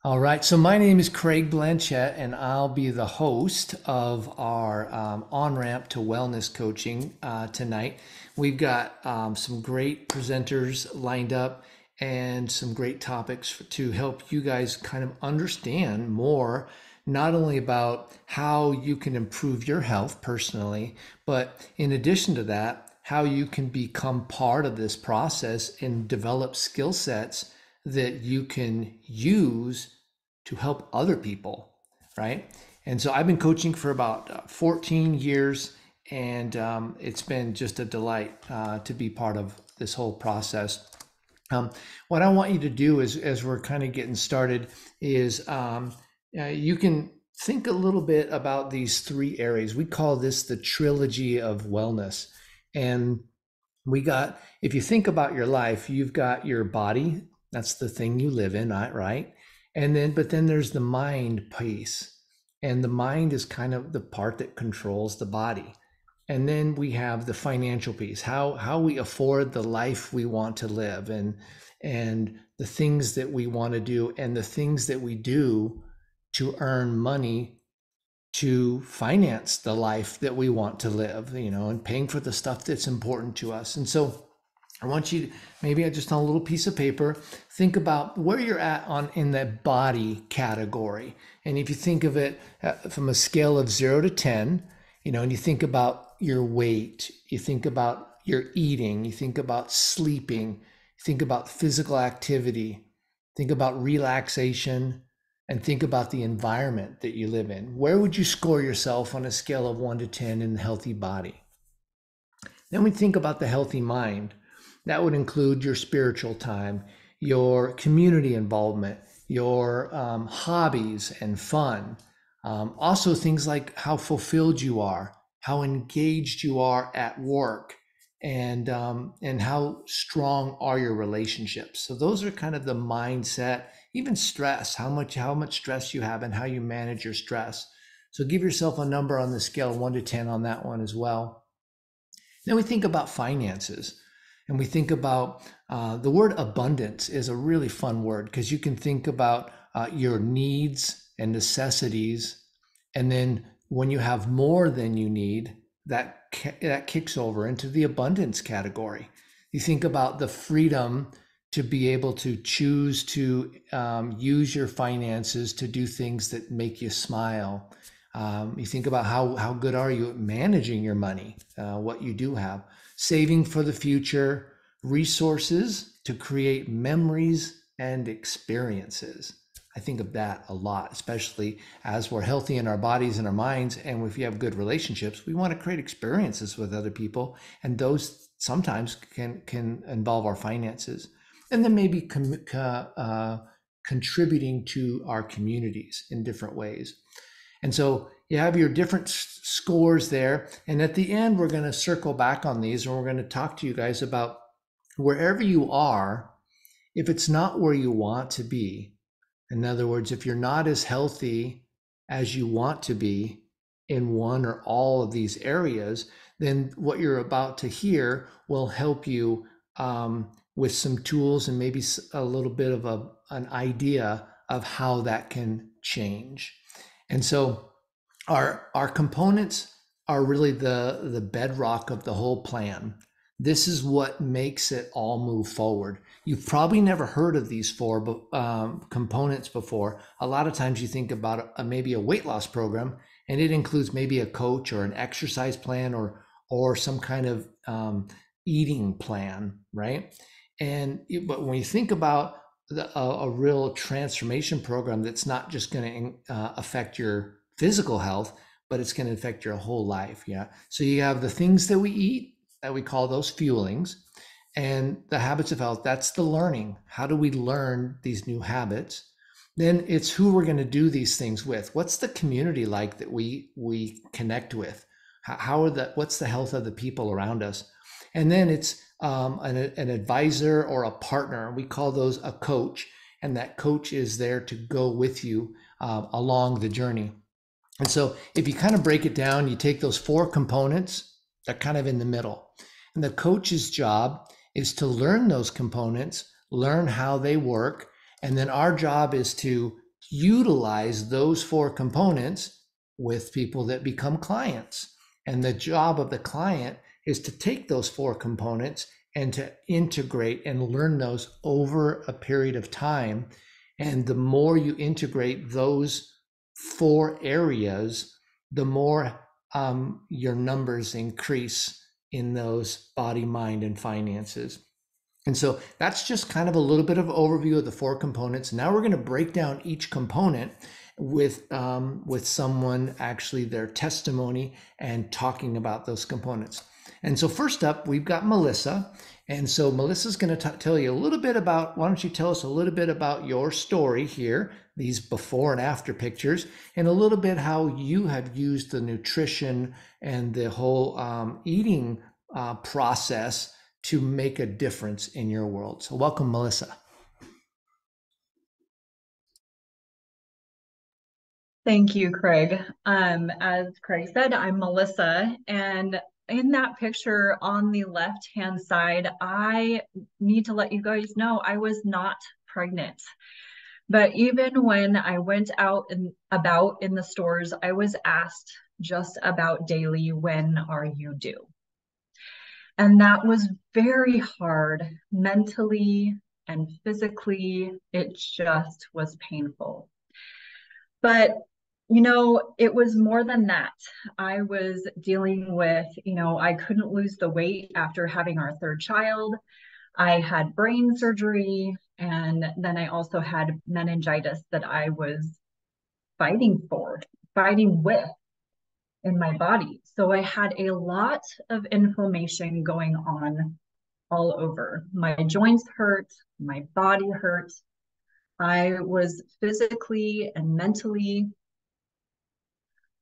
All right, so my name is Craig Blanchette, and I'll be the host of our on ramp to wellness coaching tonight. We've got some great presenters lined up and some great topics to help you guys kind of understand more, not only about how you can improve your health personally, but in addition to that, how you can become part of this process and develop skill sets that you can use to help other people, right? And so I've been coaching for about 14 years, and it's been just a delight to be part of this whole process. Um, what I want you to do is, as we're kind of getting started, is you can think a little bit about these three areas. We call this the trilogy of wellness. And if you think about your life, you've got your body, that's the thing you live in, right? But then there's the mind piece. And the mind is kind of the part that controls the body. And then we have the financial piece, how we afford the life we want to live and the things that we want to do and the things that we do to earn money to finance the life that we want to live, and paying for the stuff that's important to us. And so I want you to maybe just on a little piece of paper, think about where you're at in that body category. And if you think of it from a scale of 0 to 10, and you think about your weight, you think about your eating, you think about sleeping, you think about physical activity, think about relaxation, and think about the environment that you live in. Where would you score yourself on a scale of 1 to 10 in the healthy body? Then we think about the healthy mind. That would include your spiritual time, your community involvement, your hobbies and fun. Also, things like how fulfilled you are, how engaged you are at work, and how strong are your relationships. So those are kind of the mindset, even stress, how much stress you have and how you manage your stress. So give yourself a number on the scale of 1 to 10 on that one as well. Then we think about finances, and we think about the word abundance is a really fun word because you can think about your needs and necessities. And then when you have more than you need, that kicks over into the abundance category. You think about the freedom to be able to choose to use your finances to do things that make you smile. You think about how good are you at managing your money, what you do have, saving for the future, resources to create memories and experiences. I think of that a lot, especially as we're healthy in our bodies and our minds. And if you have good relationships, we want to create experiences with other people. And those sometimes can involve our finances. And then maybe contributing to our communities in different ways. And so you have your different scores there. And at the end, we're going to circle back on these and we're going to talk to you guys about wherever you are, if it's not where you want to be. In other words, if you're not as healthy as you want to be in one or all of these areas, then what you're about to hear will help you with some tools and maybe a little bit of an idea of how that can change. And so our components are really the bedrock of the whole plan. This is what makes it all move forward. You've probably never heard of these four components before. A lot of times you think about maybe a weight loss program, and it includes maybe a coach or an exercise plan or some kind of eating plan, right? But when you think about a real transformation program that's not just going to affect your physical health, but it's going to affect your whole life. Yeah. So you have the things that we eat that we call those fuelings, and the habits of health. That's the learning. How do we learn these new habits? Then it's who we're going to do these things with. What's the community like that we connect with? What's the health of the people around us? And then it's an advisor or a partner. We call those a coach, and that coach is there to go with you along the journey. And so if you kind of break it down, you take those four components, they're kind of in the middle. And the coach's job is to learn those components, learn how they work. And then our job is to utilize those four components with people that become clients. And the job of the client is to take those four components and to integrate and learn those over a period of time. And the more you integrate those four areas, the more your numbers increase in those body, mind, and finances. And so that's just kind of a little bit of overview of the four components. Now we're going to break down each component with someone, actually their testimony, and talking about those components. And so first up, we've got Melissa. And so Melissa's going to tell you a little bit about, why don't you tell us a little bit about your story here, these before and after pictures, and a little bit how you have used the nutrition and the whole eating process to make a difference in your world. So welcome, Melissa. Thank you, Craig. As Craig said, I'm Melissa, and in that picture on the left-hand side, I need to let you guys know I was not pregnant. But even when I went out and about in the stores, I was asked just about daily, when are you due? And that was very hard mentally and physically. It just was painful. But it was more than that. I was dealing with, I couldn't lose the weight after having our third child. I had brain surgery, and then I also had meningitis that I was fighting with in my body. So I had a lot of inflammation going on all over. My joints hurt, my body hurt. I was physically and mentally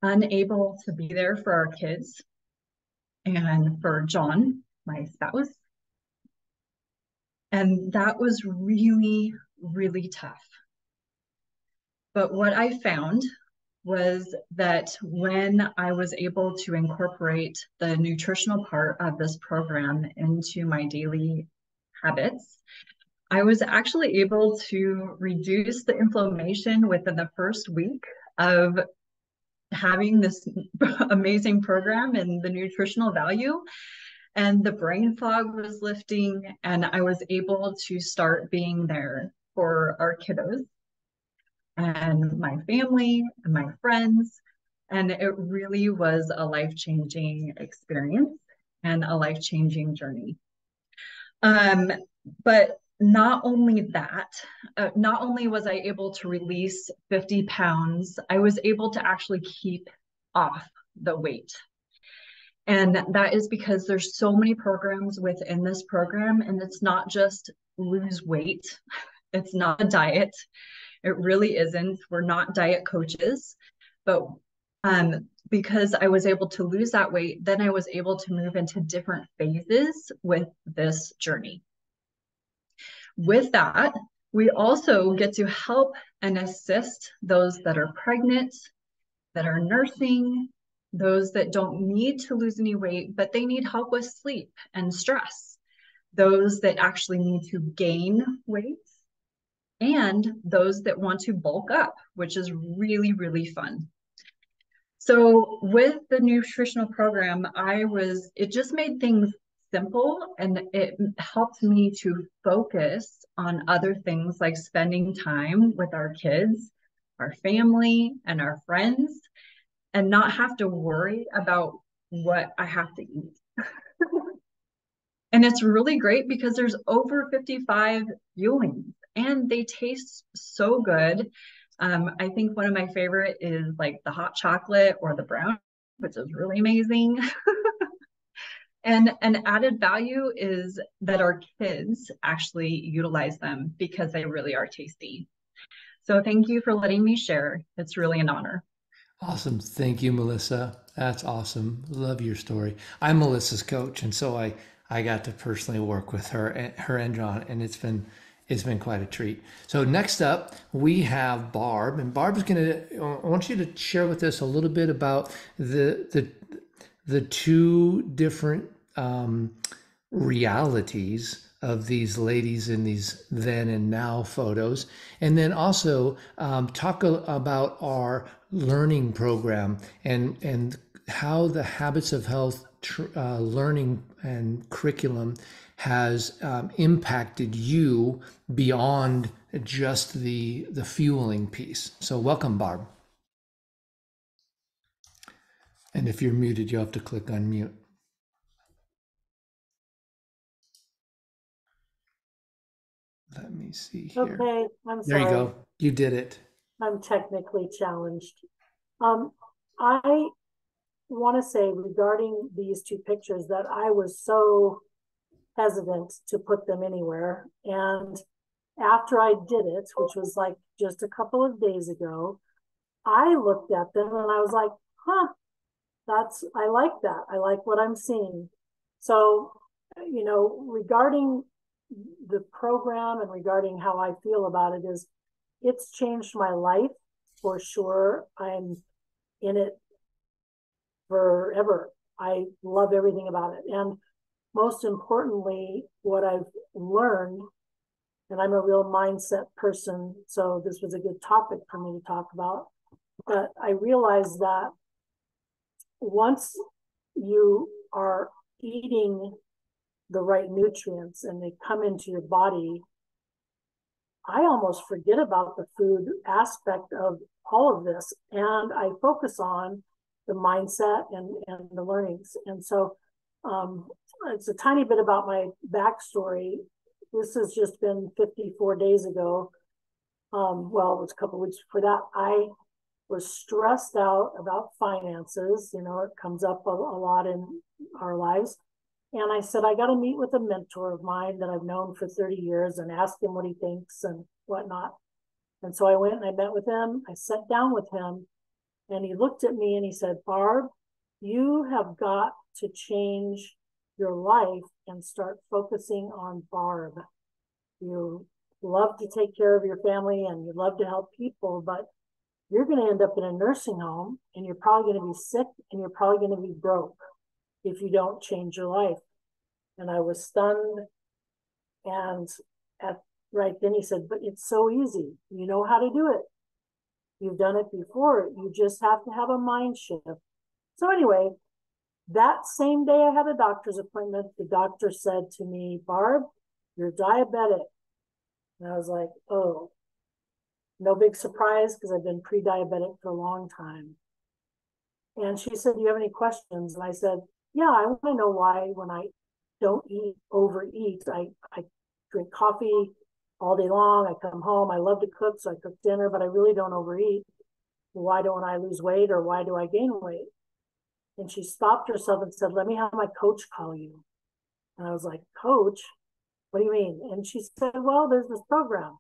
unable to be there for our kids and for John, my spouse. And that was really, really tough. But what I found was that when I was able to incorporate the nutritional part of this program into my daily habits, I was actually able to reduce the inflammation within the first week of having this amazing program and the nutritional value. And the brain fog was lifting, and I was able to start being there for our kiddos and my family and my friends. And it really was a life-changing experience and a life-changing journey. But not only that, not only was I able to release 50 pounds, I was able to actually keep off the weight. And that is because there's so many programs within this program, and it's not just lose weight. It's not a diet. It really isn't. We're not diet coaches, but because I was able to lose that weight, then I was able to move into different phases with this journey. With that, we also get to help and assist those that are pregnant, that are nursing, those that don't need to lose any weight, but they need help with sleep and stress, those that actually need to gain weight, and those that want to bulk up, which is really, really fun. So with the nutritional program, it just made things simple, and it helped me to focus on other things like spending time with our kids, our family, and our friends, and not have to worry about what I have to eat. And it's really great because there's over 55 fuelings and they taste so good. I think one of my favorite is like the hot chocolate or the brown, which is really amazing. And an added value is that our kids actually utilize them because they really are tasty. So thank you for letting me share. It's really an honor. Awesome. Thank you, Melissa. That's awesome. Love your story. I'm Melissa's coach, and so I got to personally work with her and John, and it's been quite a treat. So next up, we have Barb, and Barb's I want you to share with us a little bit about the two different realities of these ladies in these then and now photos. And then also talk about our learning program and how the Habits of Health learning and curriculum has impacted you beyond just the fueling piece. So welcome, Barb. And if you're muted, you'll have to click unmute. Let me see here. Okay, I'm There you sorry. go. You did it. I'm technically challenged. I want to say regarding these two pictures that I was so hesitant to put them anywhere. And after I did it, which was like just a couple of days ago, I looked at them and I was like, huh, I like that. I like what I'm seeing. So, regarding the program and regarding how I feel about it is it's changed my life for sure. I'm in it forever. I love everything about it. And most importantly, what I've learned, and I'm a real mindset person, so this was a good topic for me to talk about, but I realized that once you are eating the right nutrients and they come into your body, I almost forget about the food aspect of all of this. And I focus on the mindset and the learnings. And so it's a tiny bit about my backstory. This has just been 54 days ago. Well, it was a couple of weeks before that. I was stressed out about finances. It comes up a lot in our lives. And I said, I got to meet with a mentor of mine that I've known for 30 years and ask him what he thinks and whatnot. And so I went and I met with him. I sat down with him and he looked at me and he said, Barb, you have got to change your life and start focusing on Barb. You love to take care of your family and you love to help people, but you're going to end up in a nursing home and you're probably going to be sick and you're probably going to be broke if you don't change your life. And I was stunned. And right then he said, but it's so easy. You know how to do it. You've done it before. You just have to have a mind shift. So anyway, that same day I had a doctor's appointment. The doctor said to me, Barb, you're diabetic. And I was like, oh, no big surprise because I've been pre-diabetic for a long time. And she said, do you have any questions? And I said, yeah, I want to know why when I don't overeat, I drink coffee all day long. I come home. I love to cook, so I cook dinner, but I really don't overeat. Why don't I lose weight or why do I gain weight? And she stopped herself and said, let me have my coach call you. And I was like, coach? What do you mean? And she said, well, there's this program.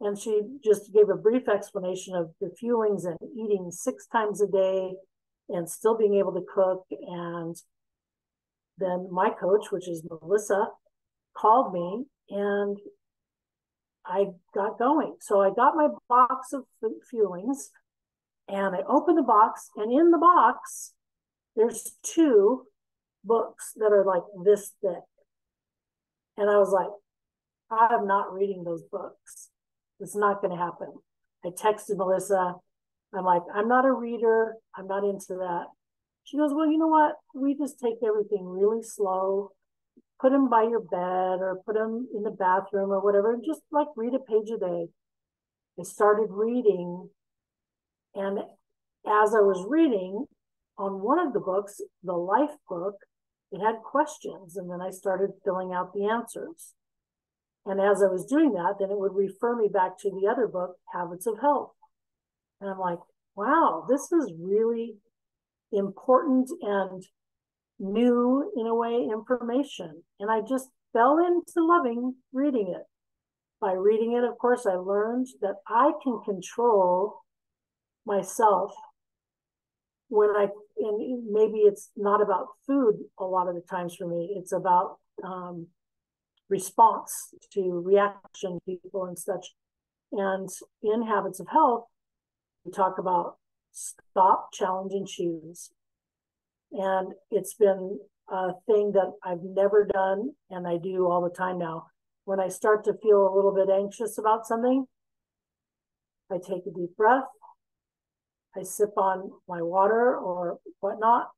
And she just gave a brief explanation of the fuelings and eating 6 times a day and still being able to cook. And then my coach, which is Melissa, called me and I got going. So I got my box of fuelings and I opened the box, and in the box, there's 2 books that are like this thick. And I was like, I'm not reading those books. It's not going to happen. I texted Melissa. I'm like, I'm not a reader. I'm not into that. She goes, well, you know what? We just take everything really slow, put them by your bed or put them in the bathroom or whatever, and just like read a page a day. I started reading. And as I was reading on one of the books, the life book, it had questions. And then I started filling out the answers. And as I was doing that, then it would refer me back to the other book, Habits of Health. And I'm like, wow, this is really important and new, in a way, information. And I just fell into loving reading it. By reading it, of course, I learned that I can control myself and maybe it's not about food a lot of the times for me. It's about response to reaction people and such. And in Habits of Health, we talk about stop, challenge, and choose. And it's been thing that I've never done and I do all the time now. When I start to feel a little bit anxious about something, I take a deep breath, I sip on my water or whatnot,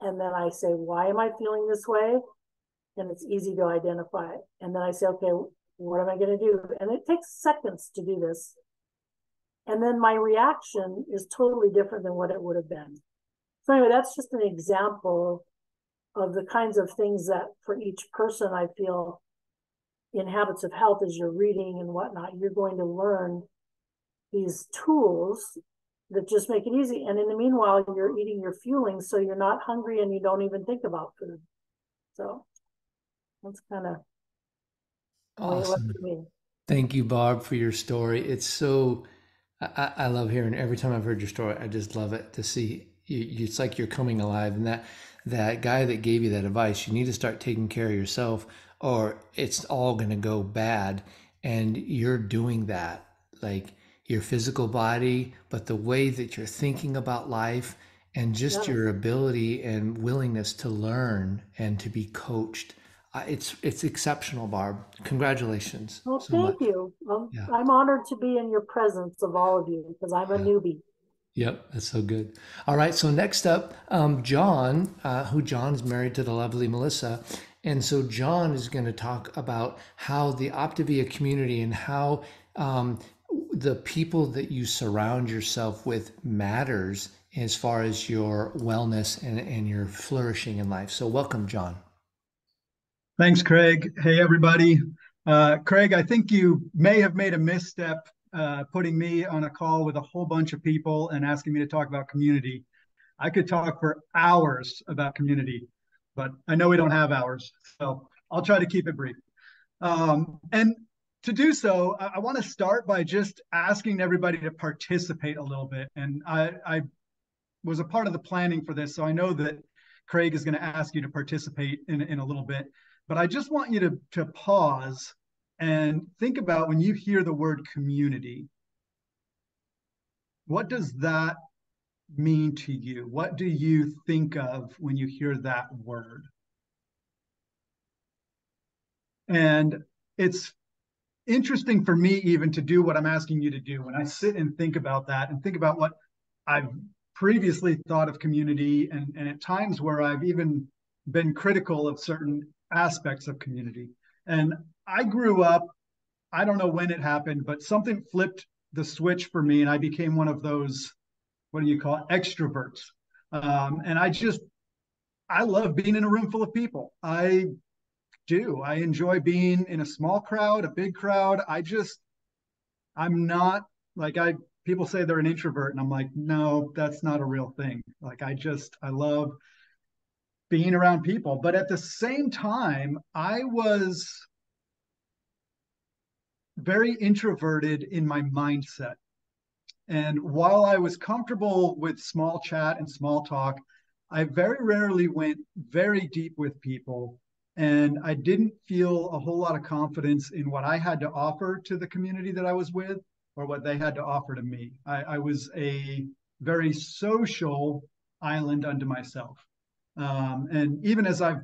and then I say, why am I feeling this way? And it's easy to identify. And then I say, okay, what am I going to do? And it takes seconds to do this. And then my reaction is totally different than what it would have been. So anyway, that's just an example of the kinds of things that for each person, I feel in habits of health, as you're reading and whatnot, you're going to learn these tools that just make it easy. And in the meanwhile, you're eating your fueling, so you're not hungry and you don't even think about food. So that's kind of the way it was Awesome. for me. Thank you, Barb, for your story. It's so, I love hearing every time I've heard your story. I just love it to see you, it's like you're coming alive. And that guy that gave you that advice, you need to start taking care of yourself, or it's all going to go bad. And you're doing that, like your physical body, but the way that you're thinking about life and just Yes. your ability and willingness to learn and to be coached. It's exceptional, Barb. Congratulations Well, so thank much. you. Yeah. I'm honored to be in your presence of all of you because I'm a Yeah. newbie. Yep. That's so good. All right. So next up, John, who John's married to the lovely Melissa. And so John is going to talk about how the Optavia community and how the people that you surround yourself with matters as far as your wellness and your flourishing in life. So welcome, John. Thanks, Craig. Hey, everybody. Craig, I think you may have made a misstep putting me on a call with a whole bunch of people and asking me to talk about community. I could talk for hours about community, but I know we don't have hours, so I'll try to keep it brief. And to do so, I want to start by just asking everybody to participate a little bit. And I was a part of the planning for this, so I know that Craig is going to ask you to participate in a little bit. But I just want you to pause and think about when you hear the word community, what does that mean to you? What do you think of when you hear that word? And it's interesting for me even to do what I'm asking you to do. When I sit and think about that and think about what I've previously thought of community and at times where I've even been critical of certain aspects of community. And I grew up, I don't know when it happened, but something flipped the switch for me and I became one of those, what do you call it, extroverts. And I love being in a room full of people. I do. I enjoy being in a small crowd, a big crowd. I'm not like people say they're an introvert and I'm like, no, that's not a real thing. Like I love being around people. But at the same time, I was very introverted in my mindset. And while I was comfortable with small chat and small talk, I very rarely went very deep with people. And I didn't feel a whole lot of confidence in what I had to offer to the community that I was with or what they had to offer to me. I was a very social island unto myself. And even as I've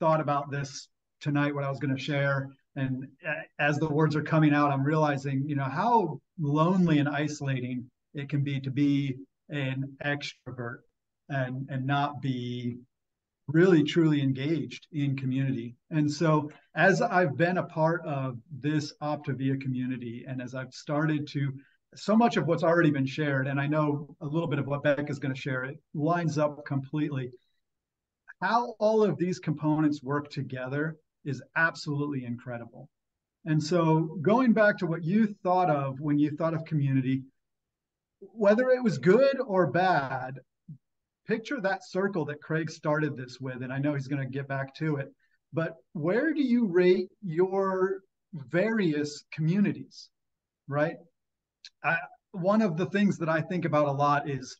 thought about this tonight, what I was going to share, and as the words are coming out, I'm realizing, how lonely and isolating it can be an extrovert and not be really truly engaged in community. And so as I've been a part of this Optavia community and as I've started to, so much of what's already been shared, and I know a little bit of what Beck is going to share, it lines up completely. How all of these components work together is absolutely incredible. And so going back to what you thought of when you thought of community, whether it was good or bad, picture that circle that Craig started this with, and I know he's going to get back to it, but where do you rate your various communities, right? One of the things that I think about a lot is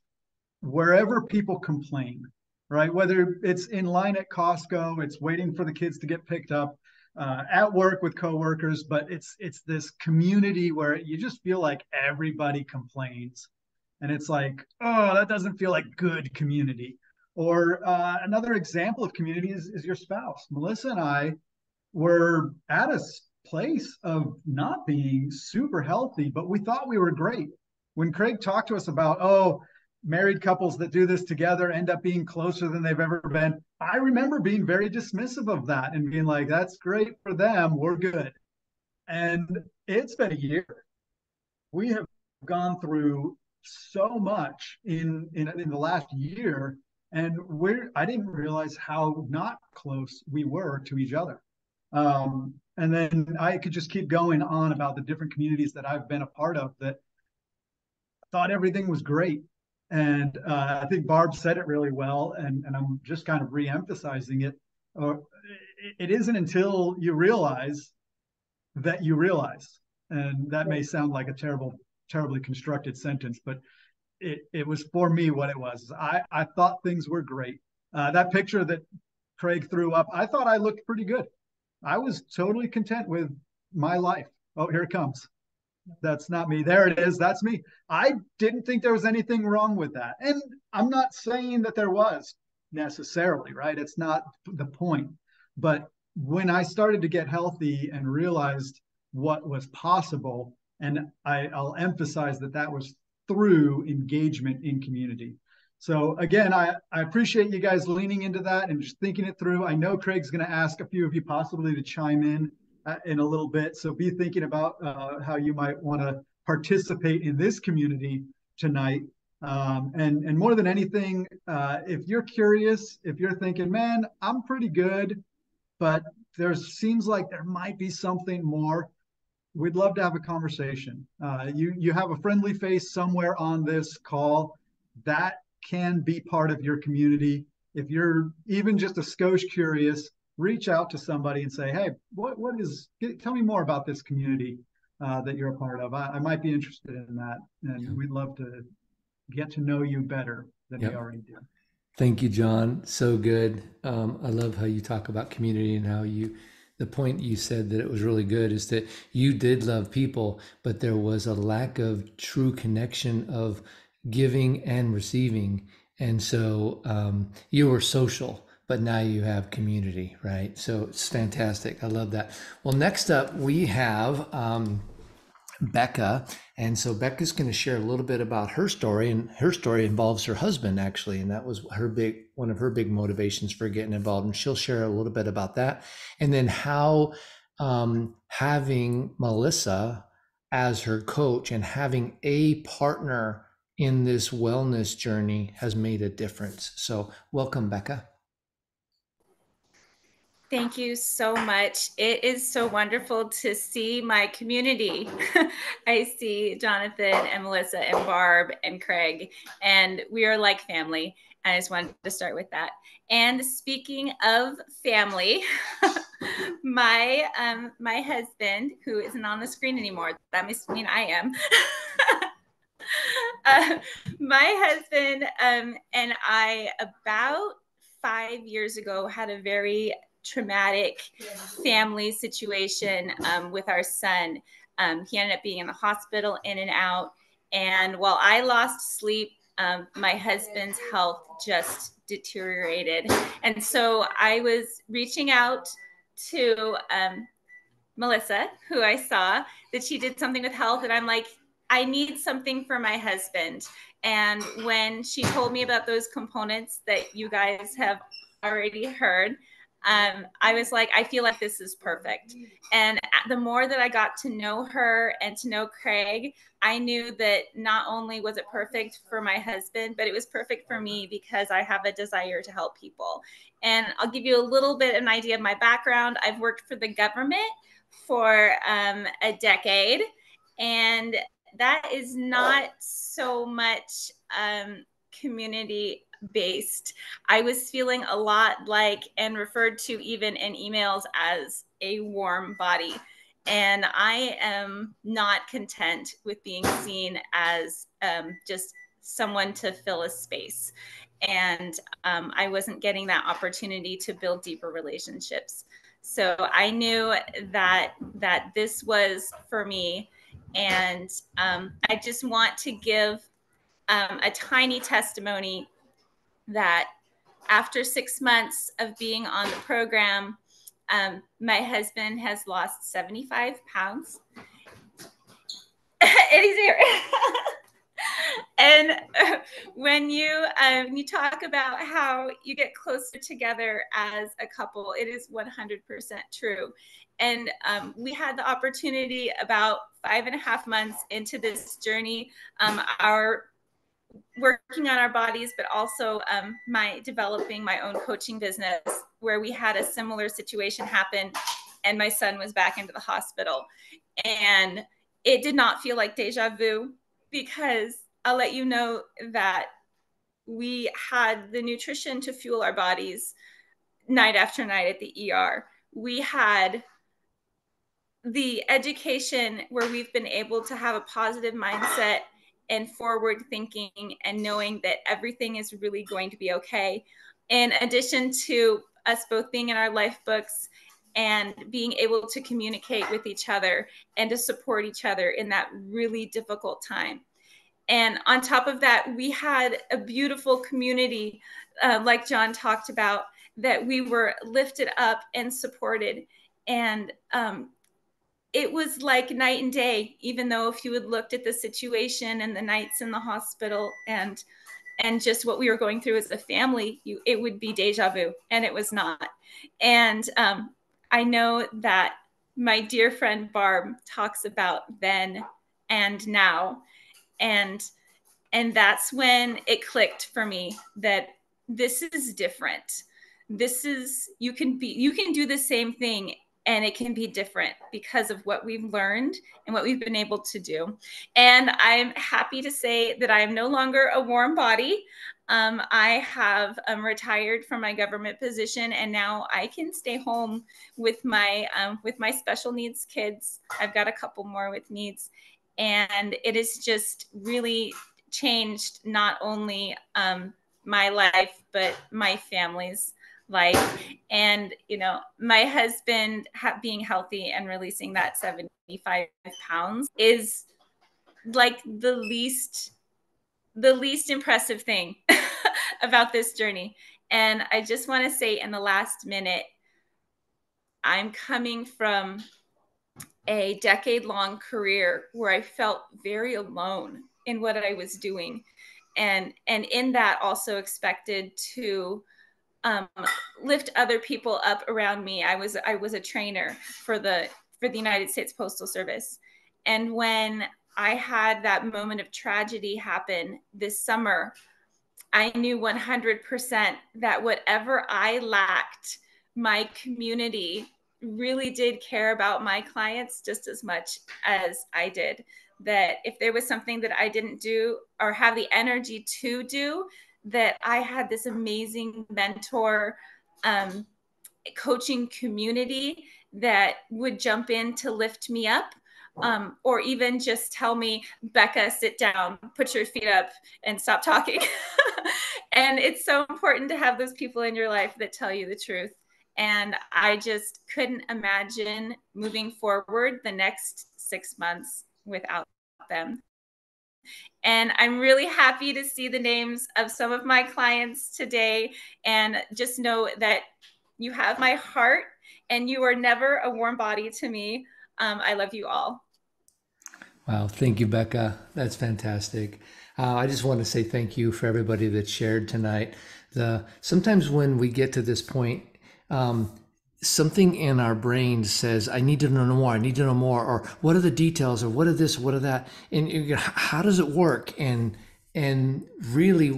wherever people complain, right? Whether it's in line at Costco, it's waiting for the kids to get picked up, at work with coworkers, but it's this community where you just feel like everybody complains, and it's like, oh, that doesn't feel like good community. Or another example of community is your spouse. Melissa and I were at a place of not being super healthy, but we thought we were great. When Craig talked to us about, oh, married couples that do this together end up being closer than they've ever been, I remember being very dismissive of that and being like, that's great for them, we're good. And it's been a year. We have gone through so much in the last year, and I didn't realize how not close we were to each other. And then I could just keep going on about the different communities that I've been a part of that thought everything was great. And I think Barb said it really well, and I'm just kind of re-emphasizing it. It isn't until you realize that you realize. And that may sound like a terribly constructed sentence, but it was for me what it was. I thought things were great. That picture that Craig threw up, I thought I looked pretty good. I was totally content with my life. Oh, here it comes. That's not me. There it is. That's me. I didn't think there was anything wrong with that. And I'm not saying that there was necessarily, right? It's not the point. But when I started to get healthy and realized what was possible, and I'll emphasize that that was through engagement in community. So again, I appreciate you guys leaning into that and just thinking it through. I know Craig's going to ask a few of you possibly to chime in a little bit. So be thinking about how you might want to participate in this community tonight. And more than anything, if you're curious, if you're thinking, man, I'm pretty good, but there seems like there might be something more, we'd love to have a conversation. You have a friendly face somewhere on this call. That can be part of your community. If you're even just a skosh curious, reach out to somebody and say, hey, tell me more about this community that you're a part of. I might be interested in that. And we'd love to get to know you better than we already do. Thank you, John. So good. I love how you talk about community and how the point you said that it was really good is that you did love people, but there was a lack of true connection of giving and receiving. And so you were social, but now you have community, right? So it's fantastic. I love that. Well, next up we have Becca. And so Becca's going to share a little bit about her story, and her story involves her husband actually. And that was one of her big motivations for getting involved. And she'll share a little bit about that. And then how having Melissa as her coach and having a partner in this wellness journey has made a difference. So welcome, Becca. Thank you so much. It is so wonderful to see my community. I see Jonathan and Melissa and Barb and Craig, and we are like family. I just wanted to start with that. And speaking of family, my husband, who isn't on the screen anymore, that must mean I am. My husband and I, about 5 years ago, had a very traumatic family situation with our son. He ended up being in the hospital, in and out. And while I lost sleep, my husband's health just deteriorated. And so I was reaching out to Melissa, who I saw that she did something with health. And I'm like, I need something for my husband. And when she told me about those components that you guys have already heard, I was like, I feel like this is perfect. And the more that I got to know her and to know Craig, I knew that not only was it perfect for my husband, but it was perfect for me because I have a desire to help people. And I'll give you a little bit of an idea of my background. I've worked for the government for a decade, and that is not so much community based. I was feeling a lot like, and referred to even in emails as, a warm body. And I am not content with being seen as just someone to fill a space. And I wasn't getting that opportunity to build deeper relationships. So I knew that this was for me. And I just want to give a tiny testimony that after 6 months of being on the program, my husband has lost 75 pounds. And he's here. And when you talk about how you get closer together as a couple, it is 100% true. And we had the opportunity about 5.5 months into this journey, our working on our bodies, but also developing my own coaching business, where we had a similar situation happen, and my son was back into the hospital. And it did not feel like deja vu, because I'll let you know that we had the nutrition to fuel our bodies night after night at the ER. We had the education where we've been able to have a positive mindset and forward thinking and knowing that everything is really going to be okay. In addition to us both being in our life books and being able to communicate with each other and to support each other in that really difficult time. And on top of that, we had a beautiful community, like John talked about, that we were lifted up and supported. And it was like night and day, even though if you had looked at the situation and the nights in the hospital and just what we were going through as a family, it would be deja vu, and it was not. And I know that my dear friend Barb talks about then and now. And that's when it clicked for me that this is different. This is, you can do the same thing, and it can be different because of what we've learned and what we've been able to do. And I'm happy to say that I am no longer a warm body. I have retired from my government position, and now I can stay home with my special needs kids. I've got a couple more with needs, and it has just really changed not only my life, but my family's life. And my husband being healthy and releasing that 75 pounds is like the least impressive thing about this journey. And I just want to say, in the last minute, I'm coming from a decade-long career where I felt very alone in what I was doing, and in that also expected to lift other people up around me. I was a trainer for the United States Postal Service. And when I had that moment of tragedy happen this summer, I knew 100% that whatever I lacked, my community really did care about my clients just as much as I did. That if there was something that I didn't do or have the energy to do, that I had this amazing mentor, coaching community that would jump in to lift me up, or even just tell me, Becca, sit down, put your feet up, and stop talking. And it's so important to have those people in your life that tell you the truth. And I just couldn't imagine moving forward the next 6 months without them. And I'm really happy to see the names of some of my clients today, and just know that you have my heart and you are never a warm body to me. I love you all. Wow, thank you, Becca. That's fantastic. I just want to say thank you for everybody that shared tonight. Sometimes when we get to this point, something in our brain says, I need to know more, I need to know more, or what are the details, or what are this, what are that, and how does it work? And really,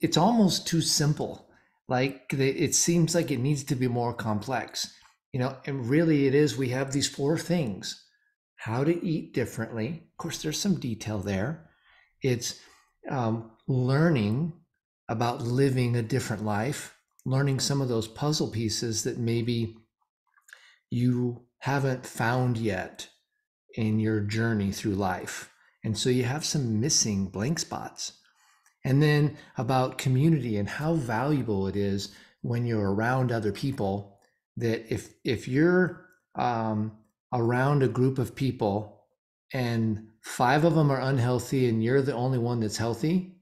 it's almost too simple. Like it seems like it needs to be more complex, and really it is. We have these 4 things: how to eat differently. Of course, there's some detail there. It's learning about living a different life, learning some of those puzzle pieces that maybe you haven't found yet in your journey through life. And so you have some missing blank spots. And then about community and how valuable it is when you're around other people, that if you're around a group of people and 5 of them are unhealthy and you're the only one that's healthy,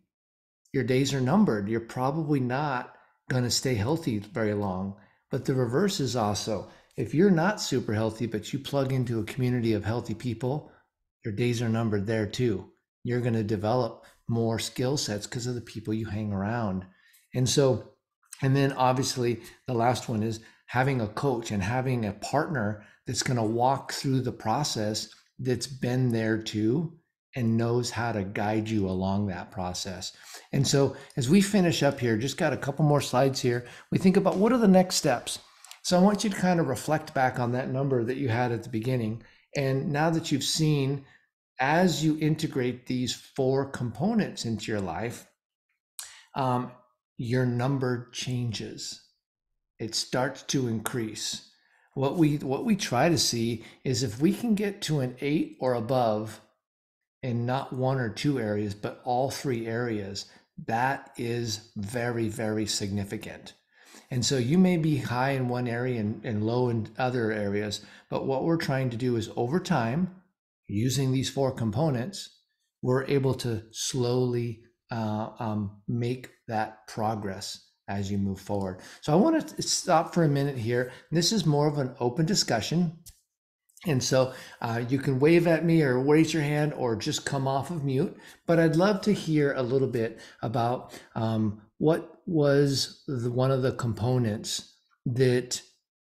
your days are numbered. You're probably not going to stay healthy very long. But the reverse is also, if you're not super healthy, but you plug into a community of healthy people, your days are numbered there too. You're going to develop more skill sets because of the people you hang around. And so, and then obviously the last one is having a coach and having a partner that's going to walk through the process, that's been there too and knows how to guide you along that process. And so as we finish up here, just got a couple more slides here, we think about what are the next steps. So I want you to kind of reflect back on that number that you had at the beginning. And now that you've seen, as you integrate these 4 components into your life, your number changes. It starts to increase. What we try to see is if we can get to an 8 or above in not 1 or 2 areas, but all 3 areas, that is very, very significant. And so you may be high in one area and low in other areas, but what we're trying to do is over time, using these 4 components, we're able to slowly make that progress as you move forward. So I want to stop for a minute here. This is more of an open discussion. And so you can wave at me or raise your hand or just come off of mute. But I'd love to hear a little bit about what was one of the components that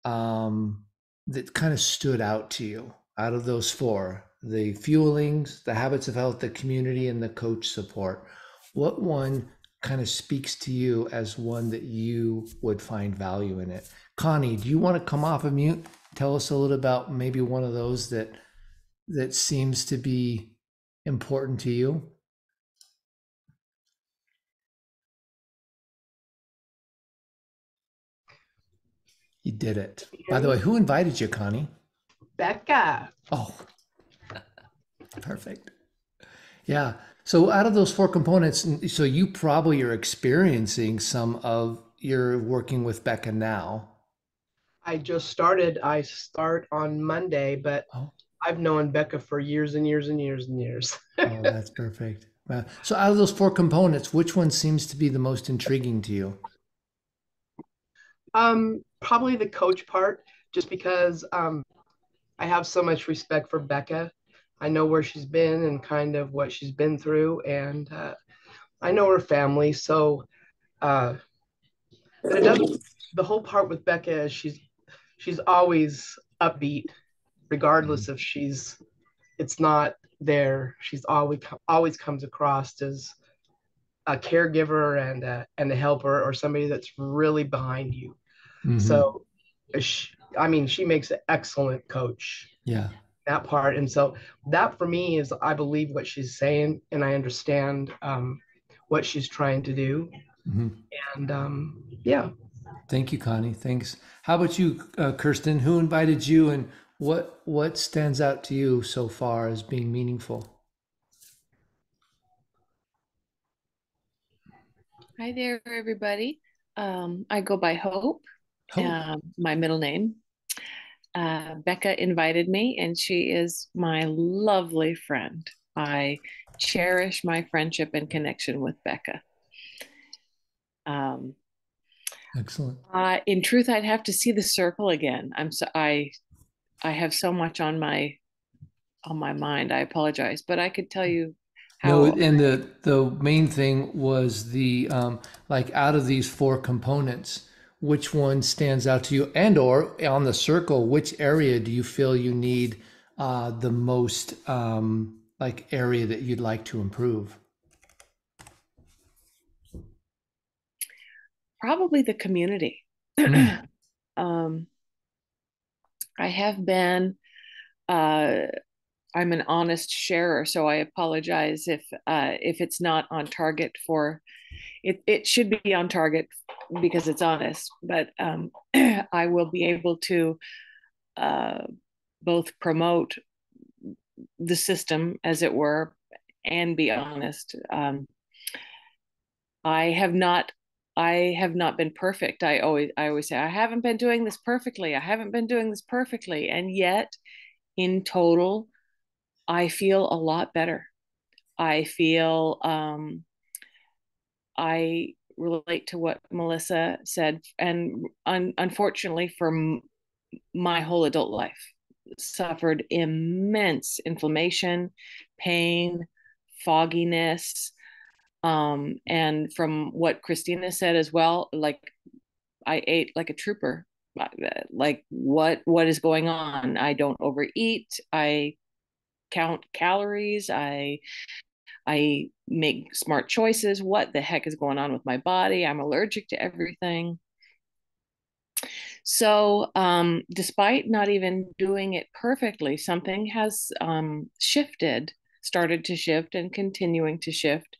that kind of stood out to you out of those 4, the fuelings, the habits of health, the community, and the coach support. What one kind of speaks to you as one that you would find value in it? Connie, do you want to come off of mute? Tell us a little about maybe one of those that seems to be important to you. You did it. By the way, who invited you, Connie? Becca. Oh, perfect. Yeah. So out of those 4 components, so you probably are experiencing some of you're working with Becca now. I just started. I start on Monday, but Oh, I've known Becca for years and years and years and years. oh, that's perfect. So out of those 4 components, which one seems to be the most intriguing to you? Probably the coach part, just because I have so much respect for Becca. I know where she's been and kind of what she's been through, and I know her family. So, but it doesn't. The whole part with Becca is she's always upbeat, regardless if it's not there. She's always comes across as a caregiver and a helper or somebody that's really behind you. Mm-hmm. So, she makes an excellent coach. Yeah. That part, and so that for me is, I believe what she's saying, and I understand what she's trying to do, Mm-hmm. and yeah. Thank you, Connie. Thanks. How about you, Kirsten? Who invited you, and what stands out to you so far as being meaningful? Hi there, everybody. I go by Hope, Hope. my middle name. Becca invited me, and she is my lovely friend. I cherish my friendship and connection with Becca. Excellent. In truth, I'd have to see the circle again. I have so much on my mind. I apologize, but I could tell you No, how. and the main thing was the like out of these 4 components, which one stands out to you, and or on the circle, which area do you feel you need the most like area that you'd like to improve? Probably the community. I have been. I'm an honest sharer, so I apologize if it's not on target for it. It should be on target because it's honest, but I will be able to both promote the system, as it were, and be honest. I have not been perfect. I always say I haven't been doing this perfectly. I haven't been doing this perfectly, and yet, in total, I feel a lot better. I feel I relate to what Melissa said, and unfortunately for my whole adult life, suffered immense inflammation, pain, fogginess, and from what Christina said as well, like I ate like a trooper. Like what is going on? I don't overeat. I count calories. I make smart choices. What the heck is going on with my body? I'm allergic to everything. So, despite not even doing it perfectly, something has started to shift, and continuing to shift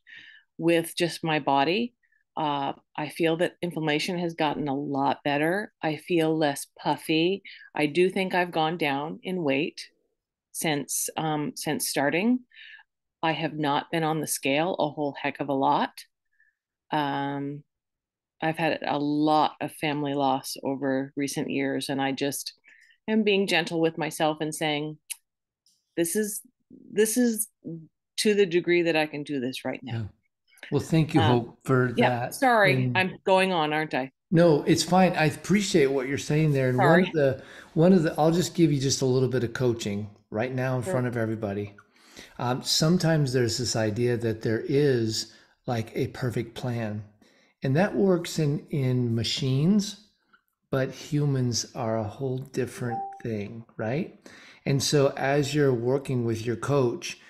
with just my body. I feel that inflammation has gotten a lot better. I feel less puffy. I do think I've gone down in weight since starting. I have not been on the scale a whole heck of a lot. Um, I've had a lot of family loss over recent years, and I just am being gentle with myself and saying, this is to the degree that I can do this right now. Yeah. Well, thank you, Hope, for Yeah, that. sorry, I'm going on, aren't I? No, it's fine. I appreciate what you're saying there. And Sorry. one of the, I'll just give you just a little bit of coaching right now in Sure. front of everybody. Sometimes there's this idea that there is like a perfect plan, and that works in machines, but humans are a whole different thing, right? And so as you're working with your coach,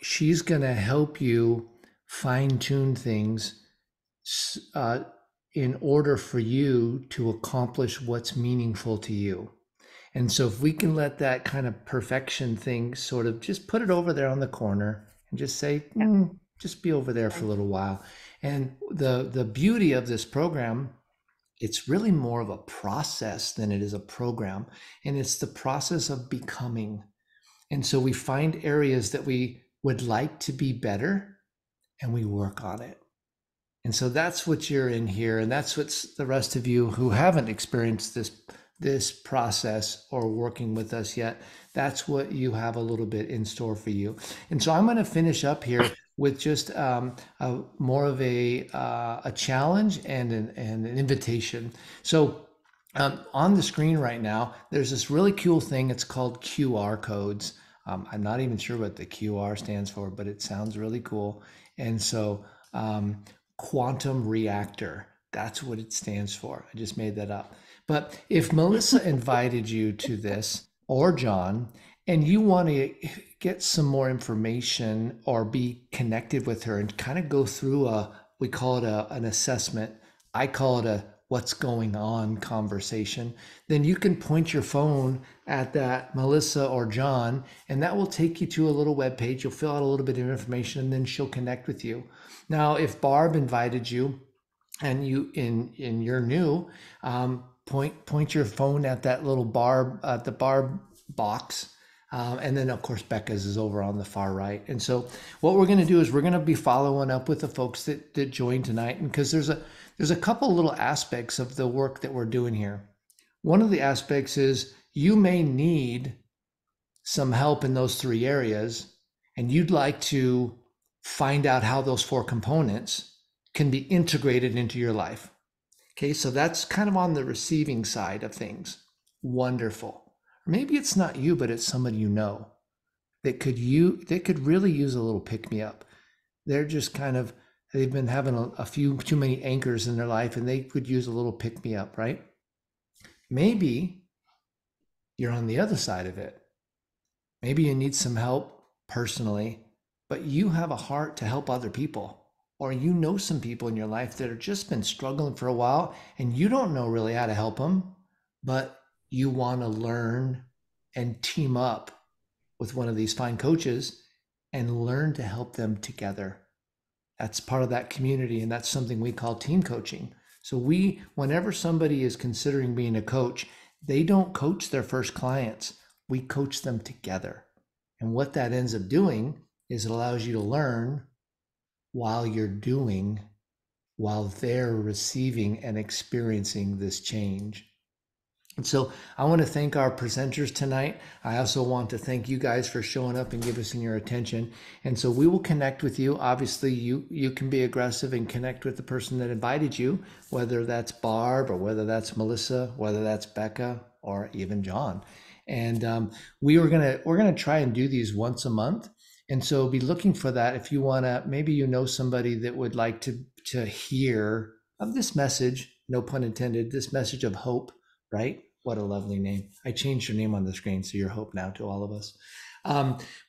she's going to help you fine tune things uh, in order for you to accomplish what's meaningful to you. And so if we can let that kind of perfection thing sort of just put it over there on the corner and just say, just be over there for a little while. And the beauty of this program, it's really more of a process than it is a program. And it's the process of becoming. And so we find areas that we would like to be better and we work on it. And so that's what you're in here. And that's what's the rest of you who haven't experienced this process or working with us yet. That's what you have a little bit in store for you. And so I'm going to finish up here with just more of a challenge and an invitation. So on the screen right now, there's this really cool thing. It's called QR codes. I'm not even sure what the QR stands for, but it sounds really cool. And so quantum reactor, that's what it stands for. I just made that up. But if Melissa invited you to this, or John, and you want to get some more information or be connected with her and kind of go through we call it an assessment. I call it a what's going on conversation. Then you can point your phone at that Melissa or John, and that will take you to a little web page. You'll fill out a little bit of information, and then she'll connect with you. Now, if Barb invited you, and you're new, point your phone at that little the Barb box, and then of course Becca's is over on the far right. And so what we're going to do is we're going to be following up with the folks that joined tonight, and because there's a couple little aspects of the work that we're doing here. One of the aspects is you may need some help in those three areas, and you'd like to find out how those four components can be integrated into your life. Okay, so that's kind of on the receiving side of things. Wonderful. Maybe it's not you, but it's somebody you know that could really use a little pick-me-up. They're just they've been having a few too many anchors in their life, and they could use a little pick-me-up, right? Maybe you're on the other side of it. Maybe you need some help personally, but you have a heart to help other people. Or you know some people in your life that have just been struggling for a while and you don't know really how to help them, but you want to learn and team up with one of these fine coaches and learn to help them together. That's part of that community, and that's something we call team coaching. So whenever somebody is considering being a coach, they don't coach their first clients. We coach them together. And what that ends up doing is it allows you to learn while they're receiving and experiencing this change. And so I want to thank our presenters tonight. I also want to thank you guys for showing up and giving us your attention. And so we will connect with you. Obviously, you can be aggressive and connect with the person that invited you, whether that's Barb or whether that's Melissa, whether that's Becca or even John. And we're gonna try and do these once a month. And so be looking for that. If you wanna, maybe you know somebody that would like to hear of this message, no pun intended, this message of hope, right? What a lovely name. I changed your name on the screen, so you're hope now to all of us.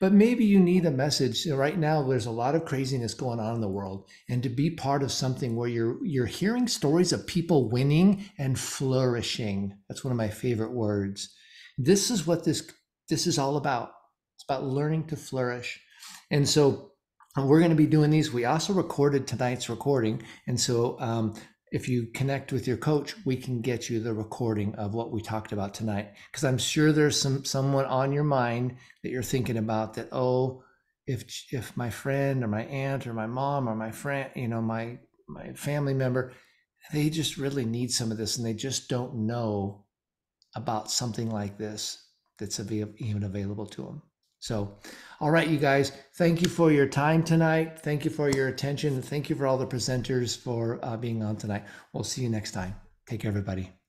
But maybe you need a message. Right now, there's a lot of craziness going on in the world, and to be part of something where you're hearing stories of people winning and flourishing. That's one of my favorite words. This is what this is all about. It's about learning to flourish. And so we're going to be doing these. We also recorded tonight's recording. And so if you connect with your coach, we can get you the recording of what we talked about tonight. Because I'm sure there's someone on your mind that you're thinking about that, oh, if my friend or my aunt or my mom or my friend, my family member, they just really need some of this and they just don't know about something like this that's even available to them. So, all right, you guys, thank you for your time tonight. Thank you for your attention. Thank you for all the presenters for being on tonight. We'll see you next time. Take care, everybody.